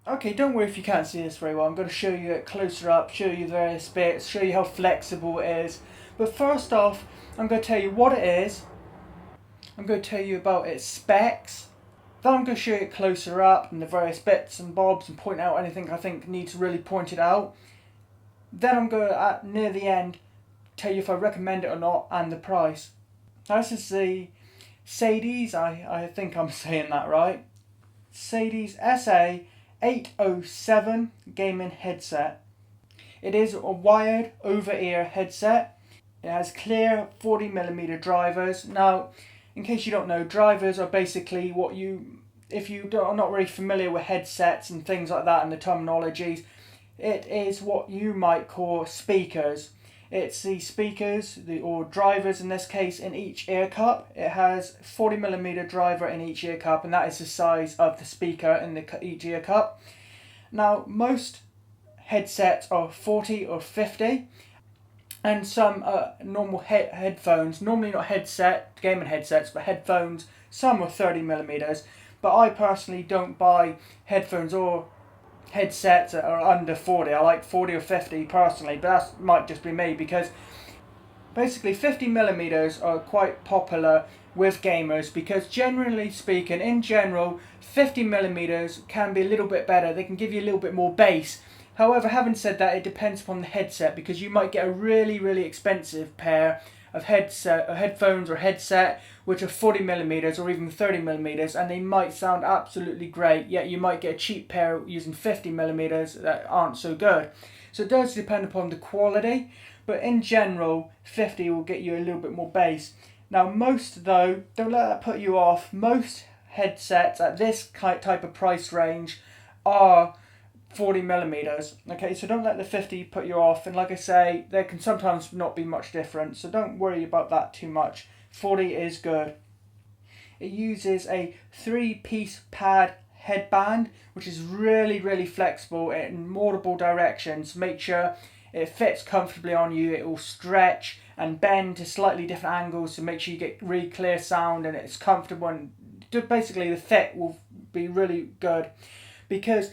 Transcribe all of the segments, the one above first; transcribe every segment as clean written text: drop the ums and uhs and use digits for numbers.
Okay, don't worry if you can't see this very well. I'm going to show you it closer up, show you the various bits, show you how flexible it is. But first off, I'm going to tell you what it is. I'm going to tell you about its specs. Then I'm going to show you it closer up and the various bits and bobs and point out anything I think needs really pointed out. Then I'm going to, at near the end, tell you if I recommend it or not and the price. Now this is the Sades, I think I'm saying that right. Sades SA-807 gaming headset. It is a wired over-ear headset. It has clear 40mm drivers. Now, in case you don't know, drivers are basically what you, if you are not really familiar with headsets and things like that and the terminologies, it is what you might call speakers. It's the speakers, or drivers in this case, in each ear cup. It has 40mm driver in each ear cup, and that is the size of the speaker in each ear cup. Now, most headsets are 40 or 50, and some normal headphones, normally not gaming headsets, but headphones, some are 30mm. But I personally don't buy headphones or headsets that are under 40. I like 40 or 50 personally, but that might just be me because basically 50mm are quite popular with gamers because generally speaking, in general, 50mm can be a little bit better. They can give you a little bit more bass. However, having said that, it depends upon the headset because you might get a really expensive pair of headphones or headset which are 40mm or even 30mm, and they might sound absolutely great, yet you might get a cheap pair using 50mm that aren't so good. So it does depend upon the quality, but in general 50 will get you a little bit more bass. Now most though, don't let that put you off, most headsets at this type of price range are 40mm. Okay, so don't let the 50 put you off, and like I say, there can sometimes not be much difference, so don't worry about that too much. 40 is good. It uses a 3-piece pad headband, which is really flexible in multiple directions. Make sure it fits comfortably on you. It will stretch and bend to slightly different angles to make sure you get really clear sound and it's comfortable, and basically the fit will be really good because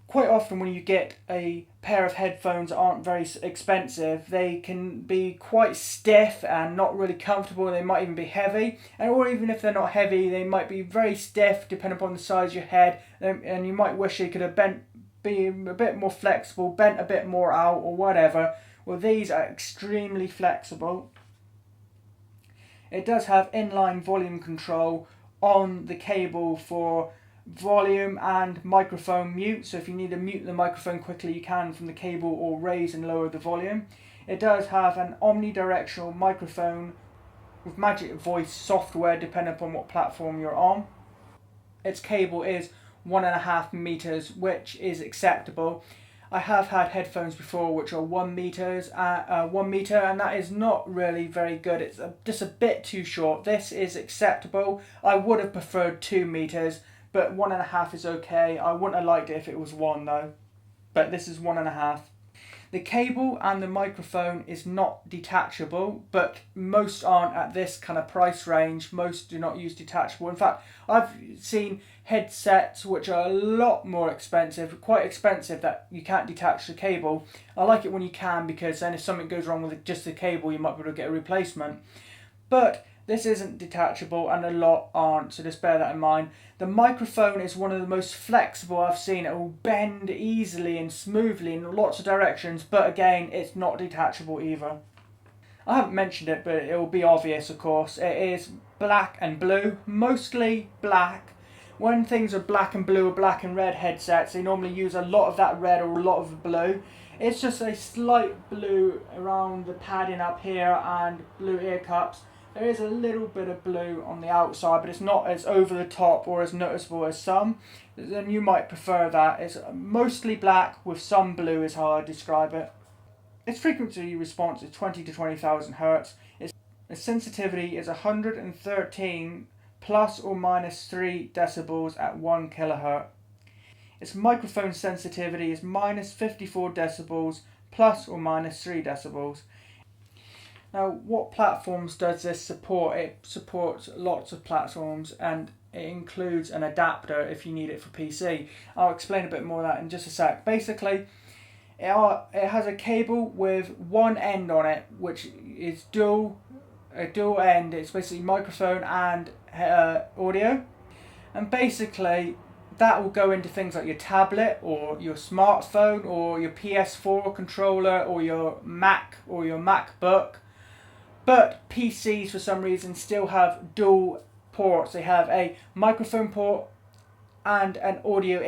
quite often when you get a pair of headphones that aren't very expensive, they can be quite stiff and not really comfortable. They might even be heavy, or even if they're not heavy, they might be very stiff depending upon the size of your head, and you might wish they could have be a bit more flexible, bent a bit more out or whatever. Well, these are extremely flexible. It does have inline volume control on the cable for volume and microphone mute, so if you need to mute the microphone quickly you can from the cable or raise and lower the volume. It does have an omnidirectional microphone with Magic Voice software depending upon what platform you're on. Its cable is 1.5 meters, which is acceptable. I have had headphones before which are 1 meter, and that is not really very good. It's just a bit too short. This is acceptable. I would have preferred 2 meters, but 1.5 is okay. I wouldn't have liked it if it was 1 though, but this is 1.5. The cable and the microphone is not detachable, but most aren't at this kind of price range. Most do not use detachable. In fact, I've seen headsets which are a lot more expensive, quite expensive, that you can't detach the cable. I like it when you can, because then if something goes wrong with just the cable, you might be able to get a replacement. But this isn't detachable and a lot aren't, so just bear that in mind. The microphone is one of the most flexible I've seen. It will bend easily and smoothly in lots of directions, but again, it's not detachable either. I haven't mentioned it, but it will be obvious, of course. It is black and blue, mostly black. When things are black and blue or black and red headsets, they normally use a lot of that red or a lot of the blue. It's just a slight blue around the padding up here and blue ear cups. There is a little bit of blue on the outside, but it's not as over the top or as noticeable as some. Then you might prefer that. It's mostly black with some blue is how I describe it. Its frequency response is 20 to 20,000 Hz. Its sensitivity is 113 plus or minus 3 decibels at 1 kilohertz. Its microphone sensitivity is minus 54 decibels plus or minus 3 decibels. Now, what platforms does this support? It supports lots of platforms, and it includes an adapter if you need it for PC. I'll explain a bit more of that in just a sec. Basically, it has a cable with one end on it, which is a dual end. It's basically microphone and audio, and basically that will go into things like your tablet or your smartphone or your PS4 controller or your Mac or your MacBook. But PCs for some reason still have dual ports. They have a microphone port and an audio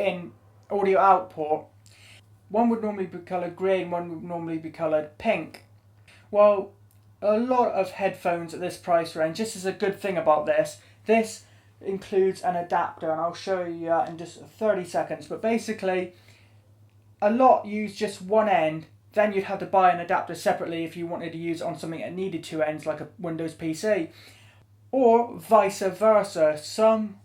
out port. One would normally be coloured green, one would normally be coloured pink. Well, a lot of headphones at this price range, this is a good thing about this. This includes an adapter, and I'll show you that in just 30 seconds. But basically, a lot use just one end. Then you'd have to buy an adapter separately if you wanted to use it on something that needed two ends, like a Windows PC. Or vice versa. Some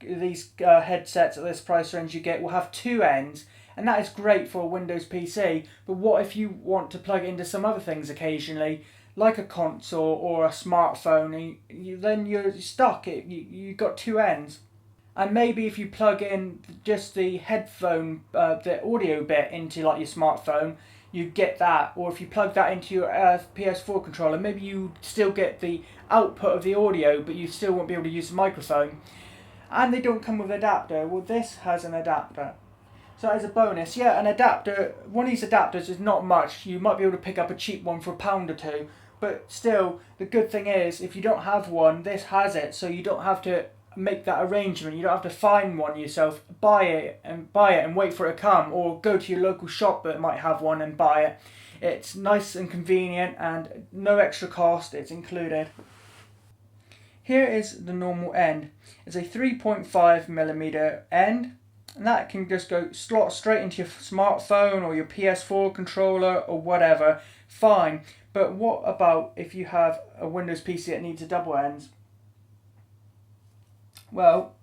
of these headsets at this price range you get will have two ends, and that is great for a Windows PC. But what if you want to plug it into some other things occasionally, like a console or a smartphone, and then you're stuck. You've got two ends. And maybe if you plug in just the headphone, the audio bit into like your smartphone, you get that. Or if you plug that into your PS4 controller, maybe you still get the output of the audio, but you still won't be able to use the microphone. And they don't come with an adapter. Well, this has an adapter. So as a bonus, yeah, an adapter, one of these adapters is not much. You might be able to pick up a cheap one for £1 or two. But still, the good thing is, if you don't have one, this has it. So you don't have to make that arrangement. You don't have to find one yourself, buy it and wait for it to come, or go to your local shop that might have one and buy it. It's nice and convenient and no extra cost, it's included. Here is the normal end. It's a 3.5mm end, and that can just slot straight into your smartphone or your PS4 controller or whatever. Fine. But what about if you have a Windows PC that needs a double ends? Well,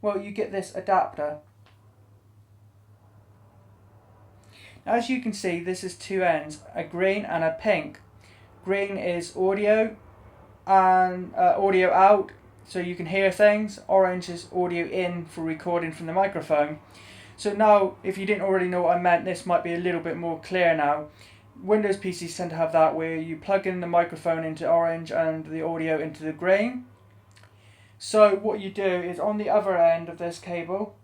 you get this adapter. Now, as you can see, this is two ends, a green and a pink. Green is audio and audio out, so you can hear things. Orange is audio in for recording from the microphone. So now, if you didn't already know what I meant, this might be a little bit more clear now. Windows PCs tend to have that where you plug in the microphone into orange and the audio into the green. So what you do is on the other end of this cable,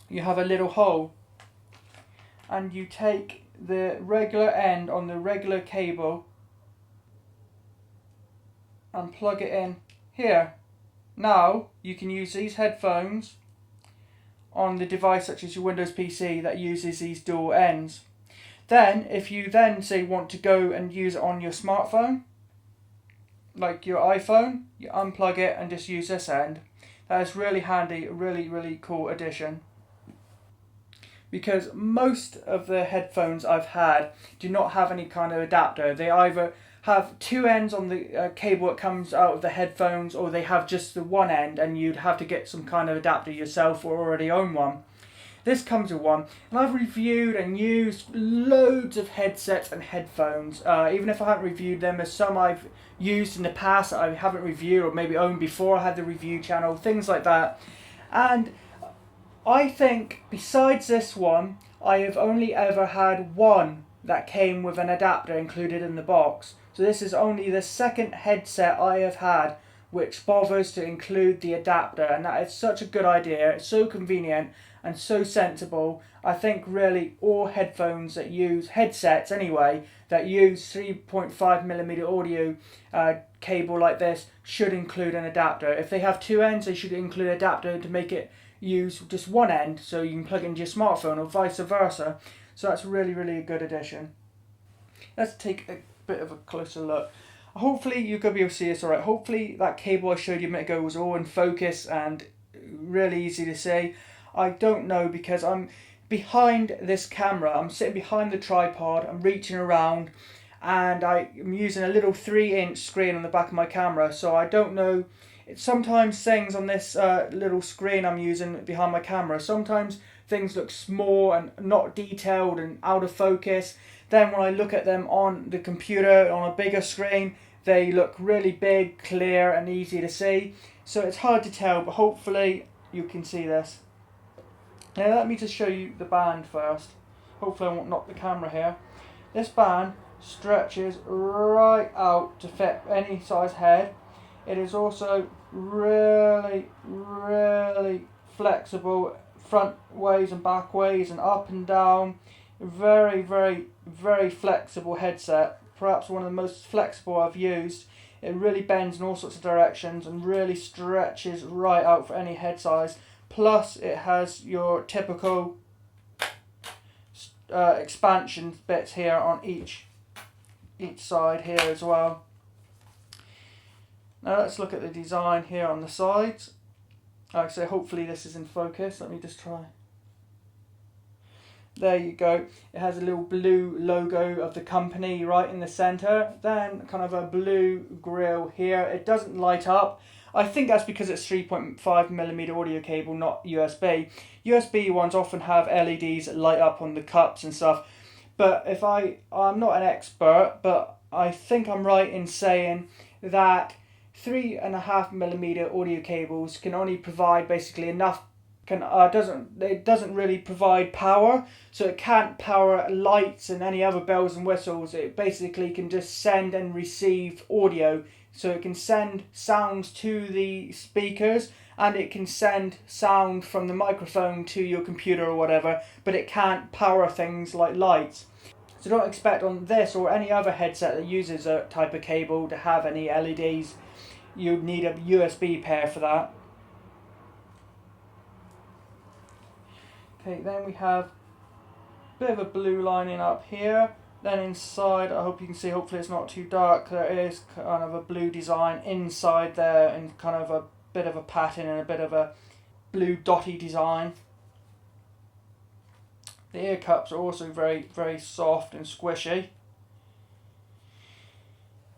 you have a little hole, and you take the regular end on the regular cable and plug it in here. Now you can use these headphones on the device such as your Windows PC that uses these dual ends. Then if you then say want to go and use it on your smartphone, like your iPhone, you unplug it and just use this end. That is really handy, really cool addition. Because most of the headphones I've had do not have any kind of adapter. They either have two ends on the cable that comes out of the headphones, or they have just the one end and you'd have to get some kind of adapter yourself or already own one. This comes with one, and I've reviewed and used loads of headsets and headphones. Even if I haven't reviewed them, there's some I've used in the past that I haven't reviewed or maybe owned before I had the review channel, things like that. And I think besides this one, I have only ever had one that came with an adapter included in the box. So this is only the second headset I have had which bothers to include the adapter, and that is such a good idea. It's so convenient and so sensible. I think really all headphones that use, headsets anyway, that use 3.5mm audio cable like this should include an adapter. If they have two ends, they should include an adapter to make it use just one end, so you can plug it into your smartphone or vice versa. So that's really a good addition. Let's take a bit of a closer look. Hopefully you're going to be able to see this alright. Hopefully that cable I showed you a minute ago was all in focus and really easy to see. I don't know because I'm behind this camera. I'm sitting behind the tripod, I'm reaching around, and I'm using a little 3-inch screen on the back of my camera, so I don't know. Sometimes things on this little screen I'm using behind my camera, sometimes things look small and not detailed and out of focus. Then when I look at them on the computer on a bigger screen, they look really big, clear and easy to see. So it's hard to tell, but hopefully you can see this. Now let me just show you the band first. Hopefully I won't knock the camera here. This band stretches right out to fit any size head. It is also really, really flexible front ways and back ways and up and down. Very, very, very flexible headset. Perhaps one of the most flexible I've used. It really bends in all sorts of directions and really stretches right out for any head size. Plus it has your typical expansion bits here on each side here as well. Now let's look at the design here on the sides. Like I say, hopefully this is in focus. Let me just try. There you go. It has a little blue logo of the company right in the center. Then kind of a blue grill here. It doesn't light up. I think that's because it's 3.5mm audio cable, not USB. USB ones often have LEDs that light up on the cups and stuff. But I'm not an expert, but I think I'm right in saying that 3.5mm audio cables can only provide basically enough. It doesn't really provide power, so it can't power lights and any other bells and whistles. It basically can just send and receive audio, so it can send sounds to the speakers and it can send sound from the microphone to your computer or whatever, but it can't power things like lights. So don't expect on this or any other headset that uses a type of cable to have any LEDs. You need a USB pair for that. Okay, then we have a bit of a blue lining up here. Then inside, I hope you can see, hopefully it's not too dark, there is kind of a blue design inside there and kind of a bit of a pattern and a bit of a blue dotty design. The ear cups are also very, very soft and squishy.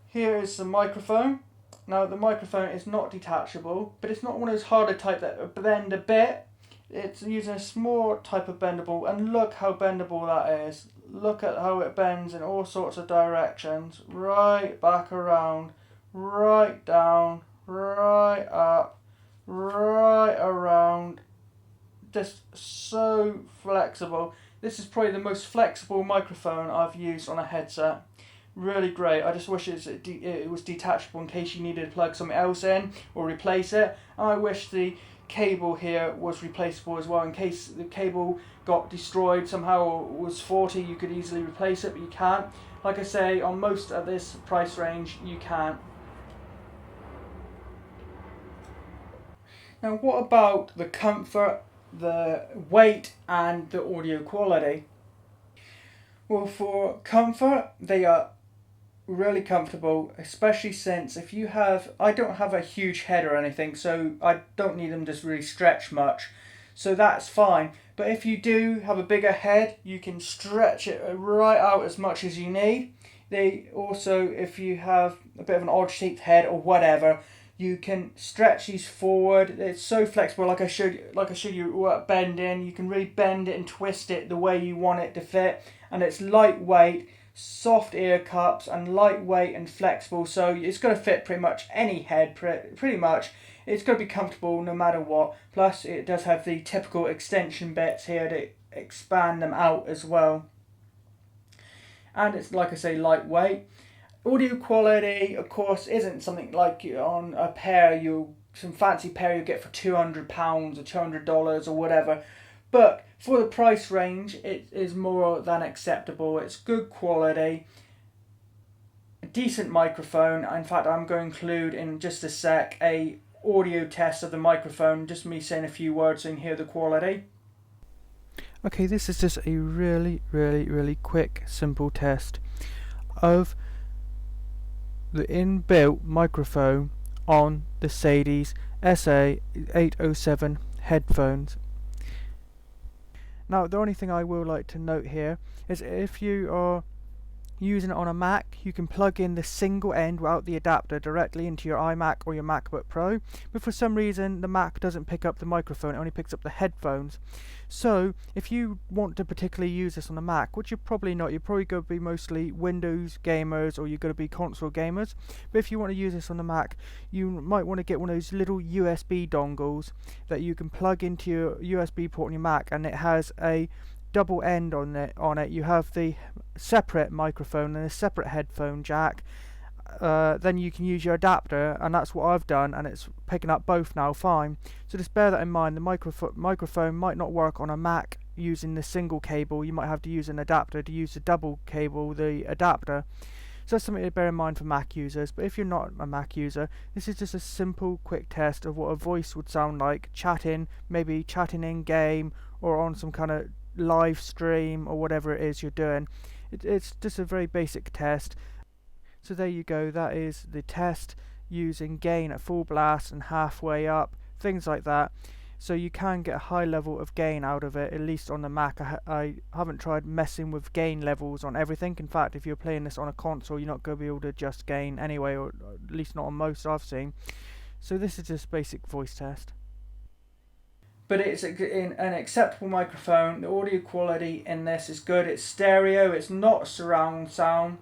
Here is the microphone. Now the microphone is not detachable, but it's not one of those harder type that bend a bit. It's using a small type of bendable, and look how bendable that is. Look at how it bends in all sorts of directions. Right back around, right down, right up, right around. Just so flexible. This is probably the most flexible microphone I've used on a headset. Really great. I just wish it was detachable in case you needed to plug something else in or replace it. And I wish the cable here was replaceable as well, in case the cable got destroyed somehow or was faulty. You could easily replace it, but you can't. Like I say, on most of this price range you can't. Now what about the comfort, the weight and the audio quality? Well, for comfort, they are really comfortable, especially since I don't have a huge head or anything, so I don't need them to really stretch much, so that's fine. But if you do have a bigger head, you can stretch it right out as much as you need. They also, if you have a bit of an odd shaped head or whatever, you can stretch these forward. It's so flexible, like I showed you bending. You can really bend it and twist it the way you want it to fit, and it's lightweight, soft ear cups and lightweight and flexible, so it's going to fit pretty much any head. Pretty much it's going to be comfortable no matter what. Plus it does have the typical extension bits here to expand them out as well, and it's, like I say, lightweight. Audio quality, of course, isn't something like on a pair, some fancy pair you get for £200 or $200 or whatever. But for the price range, it is more than acceptable. It's good quality, a decent microphone. In fact, I'm going to include in just a sec a audio test of the microphone, just me saying a few words so you can hear the quality. Okay, this is just a really quick, simple test of the inbuilt microphone on the SA-807 headphones. Now, the only thing I will like to note here is if you are using it on a Mac, you can plug in the single end without the adapter directly into your iMac or your MacBook Pro, but for some reason the Mac doesn't pick up the microphone, it only picks up the headphones. So if you want to particularly use this on a Mac, which you're probably not, you're probably going to be mostly Windows gamers or you're going to be console gamers, but if you want to use this on the Mac, you might want to get one of those little USB dongles that you can plug into your USB port on your Mac, and it has a double end on it. You have the separate microphone and a separate headphone jack. Then you can use your adapter, and that's what I've done, and it's picking up both now fine. So just bear that in mind. The microphone might not work on a Mac using the single cable. You might have to use an adapter to use the double cable, the adapter. So that's something to bear in mind for Mac users. But if you're not a Mac user, this is just a simple quick test of what a voice would sound like chatting, maybe chatting in game or on some kind of live stream or whatever it is you're doing. It's just a very basic test. So there you go, that is the test using gain at full blast and halfway up, things like that. So you can get a high level of gain out of it, at least on the Mac. I haven't tried messing with gain levels on everything. In fact, if you're playing this on a console, you're not going to be able to adjust gain anyway, or at least not on most I've seen. So this is just basic voice test. But it's an acceptable microphone. The audio quality in this is good. It's stereo. It's not surround sound.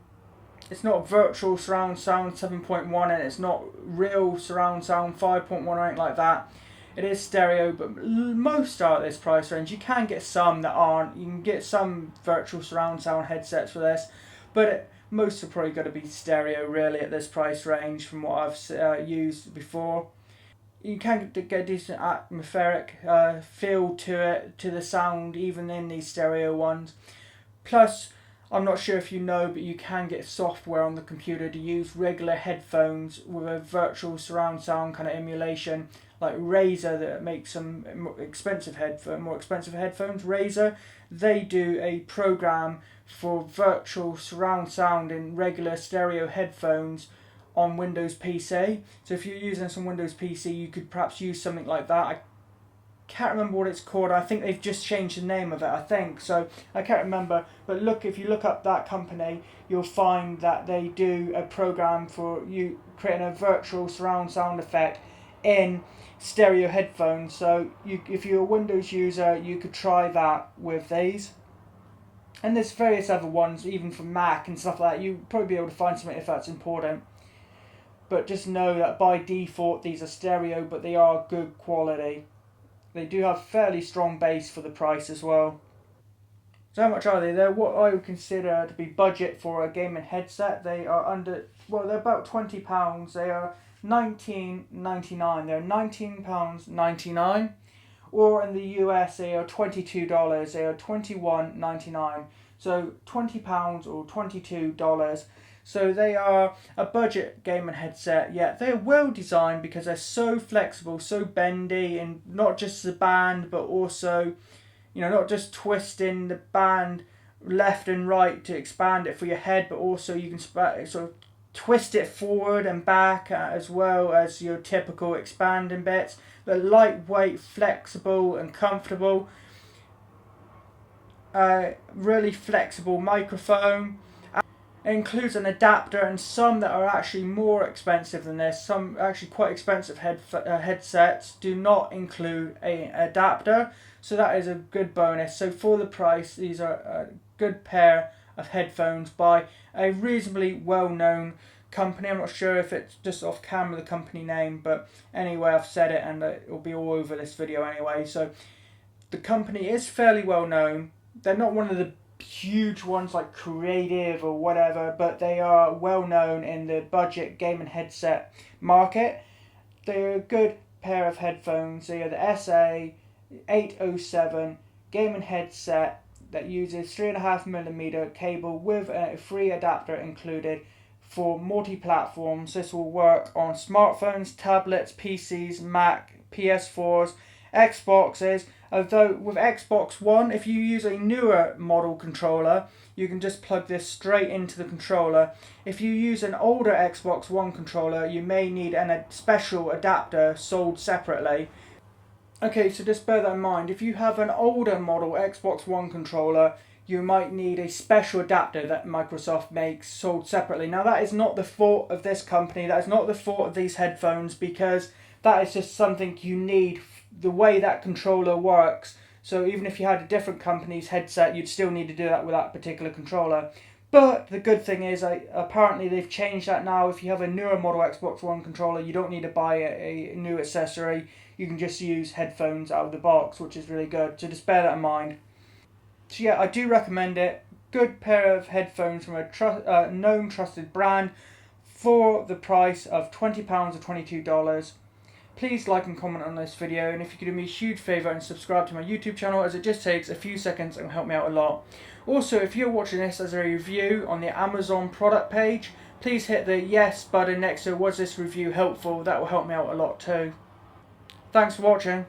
It's not virtual surround sound 7.1, and it's not real surround sound 5.1 or anything like that. It is stereo, but most are at this price range. You can get some that aren't. You can get some virtual surround sound headsets for this, but most are probably going to be stereo really at this price range from what I've used before. You can get a decent atmospheric feel to it, to the sound, even in these stereo ones. Plus, I'm not sure if you know, but you can get software on the computer to use regular headphones with a virtual surround sound kind of emulation, like Razer that makes some more expensive headphones. Razer, they do a program for virtual surround sound in regular stereo headphones on Windows PC. So if you're using some Windows PC, you could perhaps use something like that. I can't remember what it's called. I think they've just changed the name of it, I think. So I can't remember. But if you look up that company, you'll find that they do a program for you creating a virtual surround sound effect in stereo headphones. So if you're a Windows user, you could try that with these. And there's various other ones, even for Mac and stuff like that. You'll probably be able to find something if that's important. But just know that by default these are stereo, but they are good quality. They do have fairly strong bass for the price as well. So how much are they? They're what I would consider to be budget for a gaming headset. They are they're about £20. They are $19.99. They're £19.99. Or in the US they are $22. They are $21.99. So £20 or $22. So they are a budget gaming headset, yet they're well designed because they're so flexible, so bendy, and not just the band, but also, not just twisting the band left and right to expand it for your head, but also you can sort of twist it forward and back as well as your typical expanding bits. They're lightweight, flexible, and comfortable. Really flexible microphone. It includes an adapter, and some that are actually more expensive than this. Some actually quite expensive headsets do not include an adapter, so that is a good bonus. So for the price, these are a good pair of headphones by a reasonably well-known company. I'm not sure if it's just off camera the company name, but anyway, I've said it and it will be all over this video anyway. So the company is fairly well known. They're not one of the huge ones like Creative or whatever, but they are well known in the budget gaming headset market. They're a good pair of headphones. They are the SA-807 gaming headset that uses 3.5mm cable with a free adapter included for multi-platforms. This will work on smartphones, tablets, PCs, Mac, PS4s, Xboxes. Although with Xbox One, if you use a newer model controller, you can just plug this straight into the controller. If you use an older Xbox One controller, you may need a special adapter sold separately. Okay, so just bear that in mind. If you have an older model Xbox One controller, you might need a special adapter that Microsoft makes sold separately. Now that is not the fault of this company, that is not the fault of these headphones, because that is just something you need, the way that controller works. So even if you had a different company's headset, you'd still need to do that with that particular controller. But the good thing is, apparently they've changed that now. If you have a newer model Xbox One controller, you don't need to buy a new accessory. You can just use headphones out of the box, which is really good. So just bear that in mind. So yeah, I do recommend it. Good pair of headphones from a known, trusted brand for the price of £20 or $22. Please like and comment on this video, and if you could do me a huge favour and subscribe to my YouTube channel, as it just takes a few seconds and will help me out a lot. Also, if you're watching this as a review on the Amazon product page, please hit the yes button next to was this review helpful. That will help me out a lot too. Thanks for watching.